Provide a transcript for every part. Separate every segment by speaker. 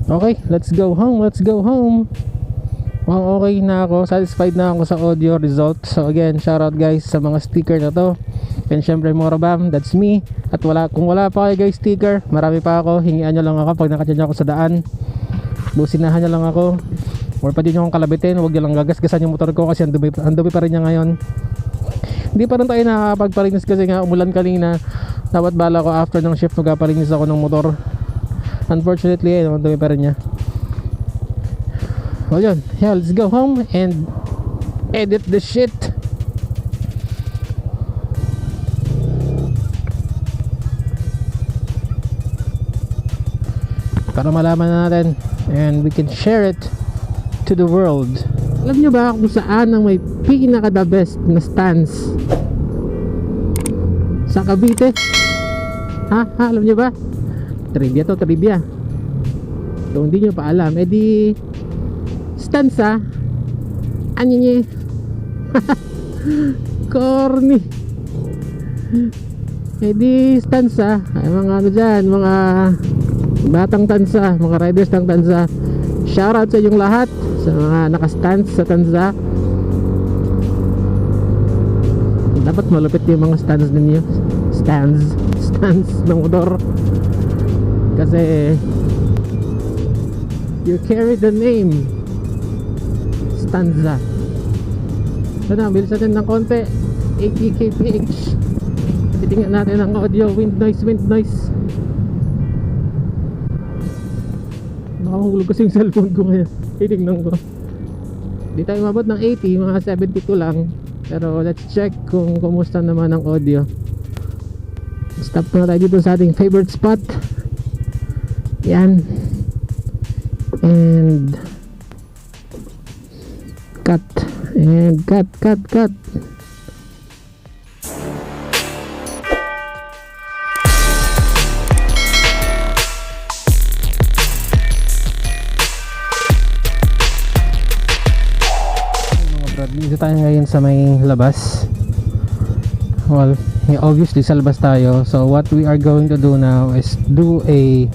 Speaker 1: Okay, let's go home, let's go home. Wow, okay na ako, satisfied na ako sa audio result. So again, shoutout guys sa mga sticker na to. And syempre Morabam, that's me. At kung wala pa kayo guys sticker, marami pa ako. Hingian nyo lang ako pag nakatyan ako sa daan. Businahan nyo lang ako. Or pwede nyo akong kalabitin. Huwag nyo lang gagasgasan yung motor ko kasi ang dumi pa rin niya ngayon. Hindi pa rin tayo nakakapagpalinis kasi nga umulan kanina. Dapat bala ko after ng shift magpapalinis ako ng motor. Unfortunately, ang dumi pa rin niya. Well yun, yeah, let's go home and edit the shit. Para malaman na natin and we can share it to the world. Alam nyo ba kung saan ang may pinaka the best na stands sa Cavite? Ha? Alam nyo ba? Trivia to, trivia. Kung hindi nyo pa alam, edi stansa anyenye corny. Edi stansa ay mga ano dyan, mga batang tansa, mga riders ng tansa. Shoutout sa inyong lahat sa mga naka-stands sa tansa. Dapat malupit yung mga stands ninyo. Stands ng motor. Kasi you carry the name Stanza. So na, bilis natin ng konti. 80 kph. Titingnan natin ang audio. Wind noise. Nakahulog kasi yung cellphone ko ngayon. Titingnan ko. Di tayo mabot ng 80, mga 72 lang. Pero let's check kung kumusta naman ang audio. Stop na tayo dito sa ating favorite spot. Yan. And cut. And cut. Dito tayo ngayon sa may labas. Well, obviously sa labas tayo. So what we are going to do now is do a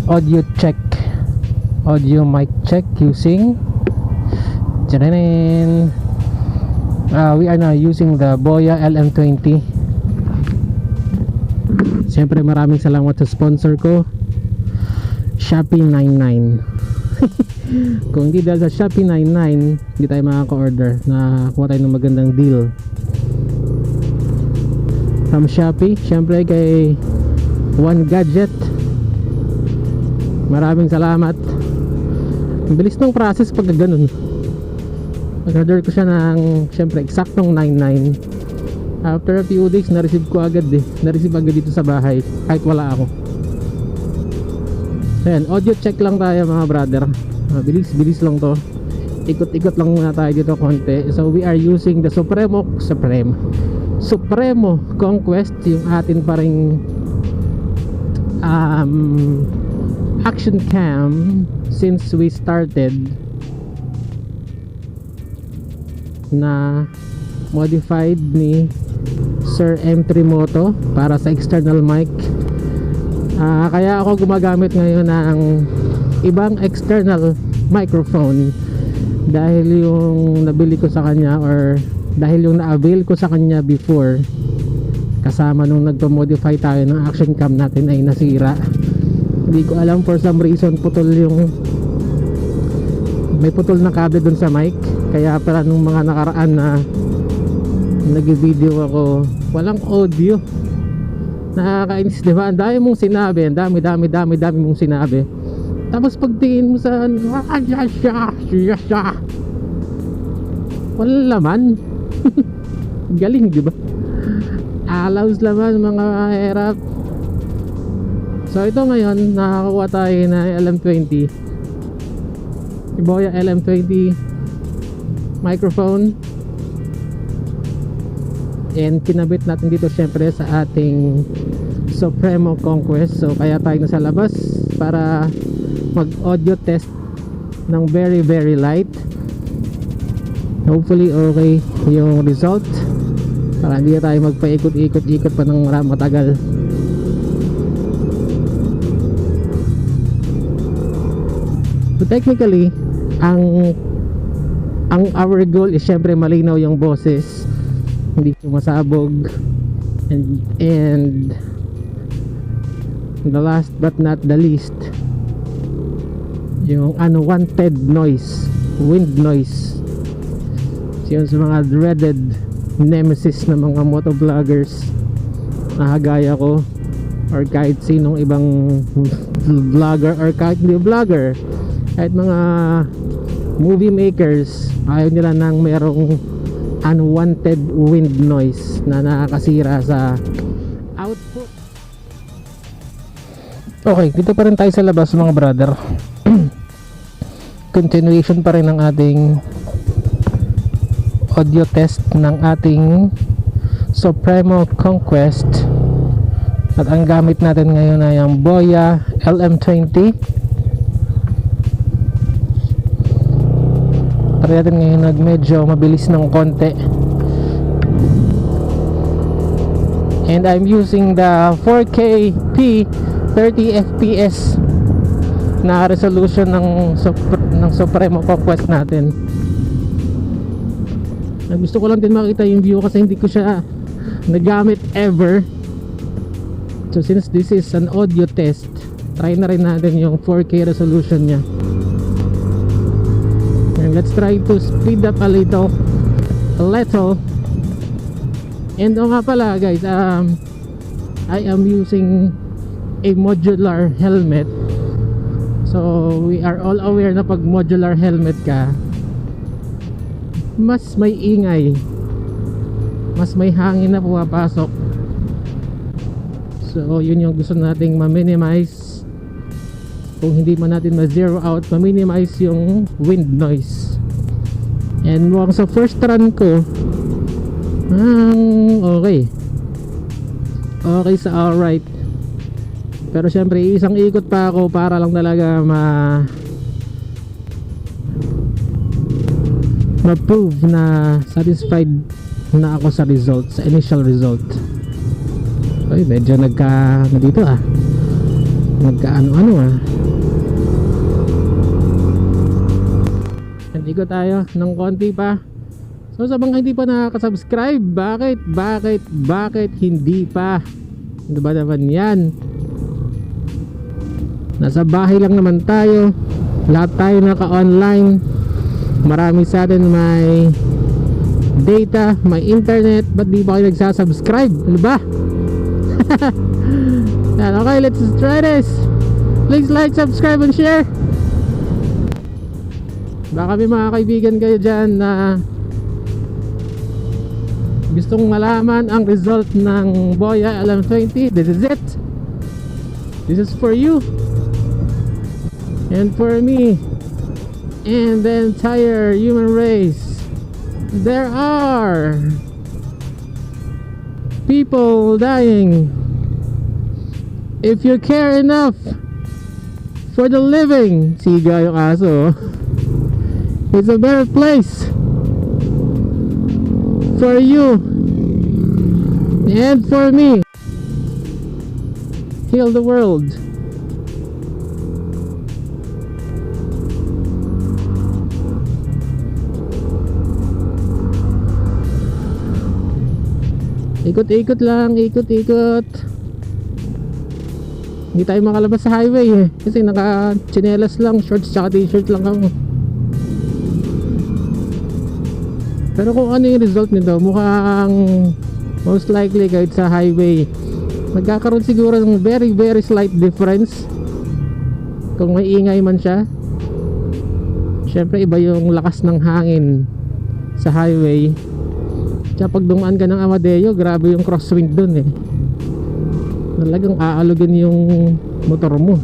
Speaker 1: audio mic check using we are now using the Boya LM20. Siyempre maraming salamat sa sponsor ko, Shopee 99. Kung hindi dahil sa Shopee 99, hindi tayo makaka-order. Nakakuha tayo ng magandang deal from Shopee. Siyempre kay One Gadget, maraming salamat. Ang bilis ng process pag ganun. Nag-order ko siya ng siyempre eksaktong 99. After a few days na-receive ko agad na-receive agad dito sa bahay kahit wala ako. Ayan, audio check lang tayo mga brother. Bilis lang to. Ikot-ikot lang muna tayo dito konti. So we are using the Supremo Conquest, yung atin pa ring action cam since we started na modified ni Sir M3 Moto para sa external mic. Kaya ako gumagamit ngayon ng ibang external microphone dahil yung nabili ko sa kanya or dahil yung na-avail ko sa kanya before kasama nung nagpa-modify tayo ng action cam natin ay nasira. Hindi ko alam, for some reason may putol na cable dun sa mic. Kaya pala nung mga nakaraan na nag-video ako, walang audio. Nakakainis, diba? Ang dami mong sinabi, ang dami mong sinabi. Tapos pagtingin mo sa walang laman. Galing, diba? Allows laman mga herap. So ito ngayon, nakakuha tayo na LM20, Boya LM20 microphone, and kinabit natin dito syempre sa ating Supremo Conquest. So kaya tayo nasa labas para mag audio test ng very light. Hopefully okay yung result para hindi tayo magpaikot-ikot pa ng matagal. So technically, ang our goal is syempre malinaw yung boses, hindi sumasabog, and the last but not the least, yung unwanted noise, wind noise. So yun sa mga dreaded nemesis ng mga motovloggers na kagaya ko, or kahit sinong ibang vlogger, or kahit hindi vlogger, kahit mga movie makers, ayaw nila nang merong unwanted wind noise na nakakasira sa output. Okay, dito pa rin tayo sa labas mga brother. Continuation pa rin ng ating audio test ng ating Supremo Conquest, at ang gamit natin ngayon ay ang Boya LM20. Try natin ngayon medyo mabilis ng konti, and I'm using the 4K P 30 FPS na resolution ng Supremo Conquest natin. Gusto ko lang din makita yung view kasi hindi ko siya nagamit ever. So since this is an audio test, try na rin natin yung 4K resolution nya. And let's try to speed up a little. And nga pala guys, I am using a modular helmet. So we are all aware na pag modular helmet ka, mas may ingay, mas may hangin na pumapasok. So yun yung gusto nating ma-minimize. Kung hindi man natin ma-zero out, ma-minimize yung wind noise. And mukhang sa first run ko, okay sa alright. Pero syempre isang ikot pa ako para lang talaga ma-prove na satisfied na ako sa result, sa initial result. Ay, medyo dito nagkaano-ano Nandito tayo ng konti pa. So sa mga hindi pa nakaka-subscribe, bakit hindi pa? Ano ba naman yan? Nasa bahay lang naman tayo, lahat tayo naka-online, marami sa atin may data, may internet, ba't di ba kayo nagsasubscribe? Ano ba? Okay, let's try this. Please like, subscribe, and share. Baka may mga kaibigan kayo dyan na gustong malaman ang result ng Boya LM20. This is it. This is for you and for me and the entire human race. There are people dying. If you care enough for the living, siga yung aso, it's a better place for you and for me. Heal the world. Ikot-ikot lang, ikot-ikot. Hindi tayo makalabas sa highway kasi naka-chinelas lang, shorts tsaka t-shirt lang ako. Pero kung ano yung result nito, mukhang most likely kahit sa highway magkakaroon siguro ng very slight difference kung may ingay man siya. Syempre iba yung lakas ng hangin sa highway. Tsaka pag dumaan ka ng Amadeo, grabe yung crosswind dun talagang aalugin yung motor mo,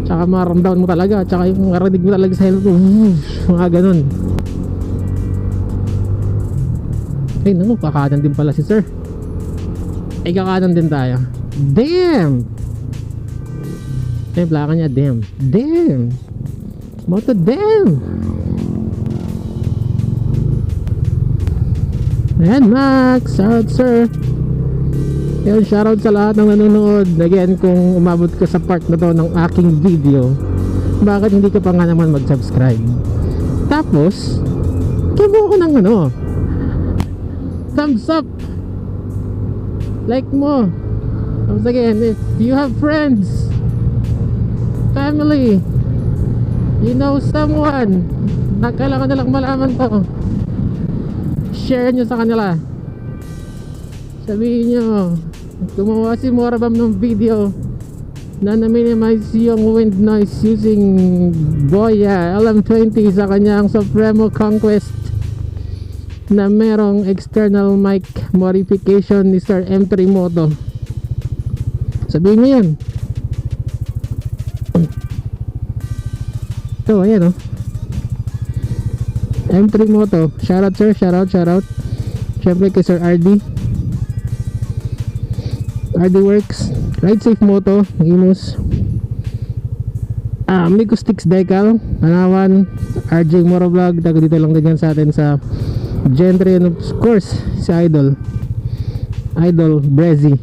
Speaker 1: tsaka maramdaman mo talaga, tsaka yung marinig mo talaga sa helmet mo, mga ganun. Ay naku, kakanan din pala si sir. Ay kakanan din tayo. Damn! Ay plaka niya, damn. Moto damn! Ayan Max, shoutout sir. Ayan, shoutout sa lahat ng nanonood. Again, kung umabot ka sa part na to ng aking video, bakit hindi ka pa nga naman mag-subscribe? Tapos kibo ko ng thumbs up, like mo. Once again, if you have friends, family, you know someone na kailangan nilang malaman to, share nyo sa kanila. Sabihin nyo, gumawa si Morabam ng video na na-minimize yung wind noise using Boya LM20 sa kanyang Supremo Conquest na merong external mic modification ni Sir M3 Moto. Sabihin mo yan. Ito, ayan M3 Moto. Shoutout sir, shoutout. Syempre kay Sir RD Works. Ride Safe Moto, Imus. Migo Sticks Decal, Panawan, RJ Motovlog. Tago dito lang din yan sa atin sa Gentry, and of course si Idol Breezy.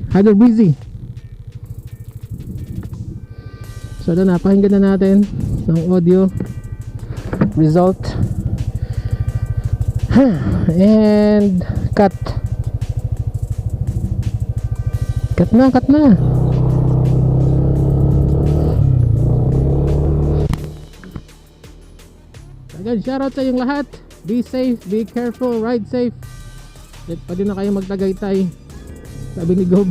Speaker 1: So doon, napakinggan na natin ng audio result. And cut na. Again, shoutout sa inyong lahat. Be safe, be careful, ride safe. Pwede na kayong magtagaytay, sabi ni Gob.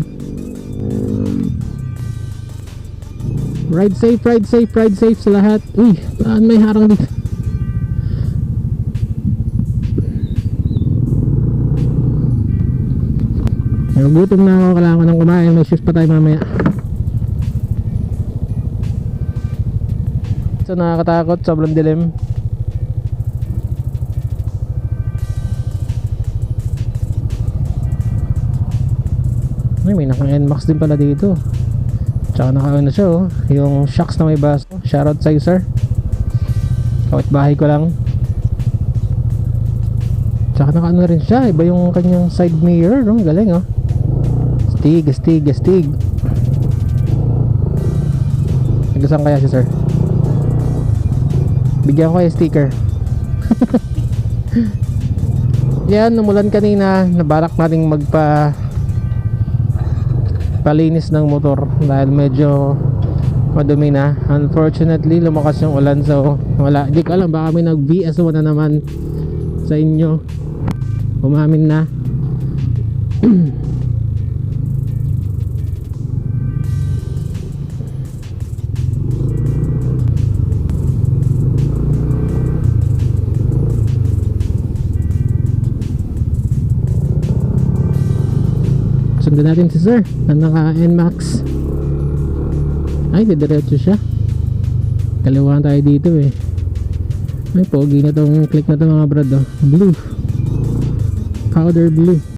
Speaker 1: Ride safe sa lahat. Uy, may harang dito. Gutom na ako, kailangan ko ng kumain. May shoes pa tayo mamaya. So nakakatakot, sobrang dilim. May naka-NMAX din pala dito. Tsaka naka-ano siya yung shocks na may baso. Shoutout sa'yo sir. Kawit bahay ko lang. Tsaka naka-ano rin siya. Iba yung kanyang side mirror. Galing Astig. Naglasang kaya si sir. Bigyan ko kayo sticker. Yan, numulan kanina. Nabalak nating palinis ng motor dahil medyo madumi na. Unfortunately, lumakas yung ulan, so wala. Hindi ko alam, baka may nag VS1 na naman sa inyo. Umamin na. Sundan natin si sir na naka NMAX. Ay, didiretso siya. Kaliwaan tayo dito Ay, pogi na tong click na to mga brad Blue, powder blue.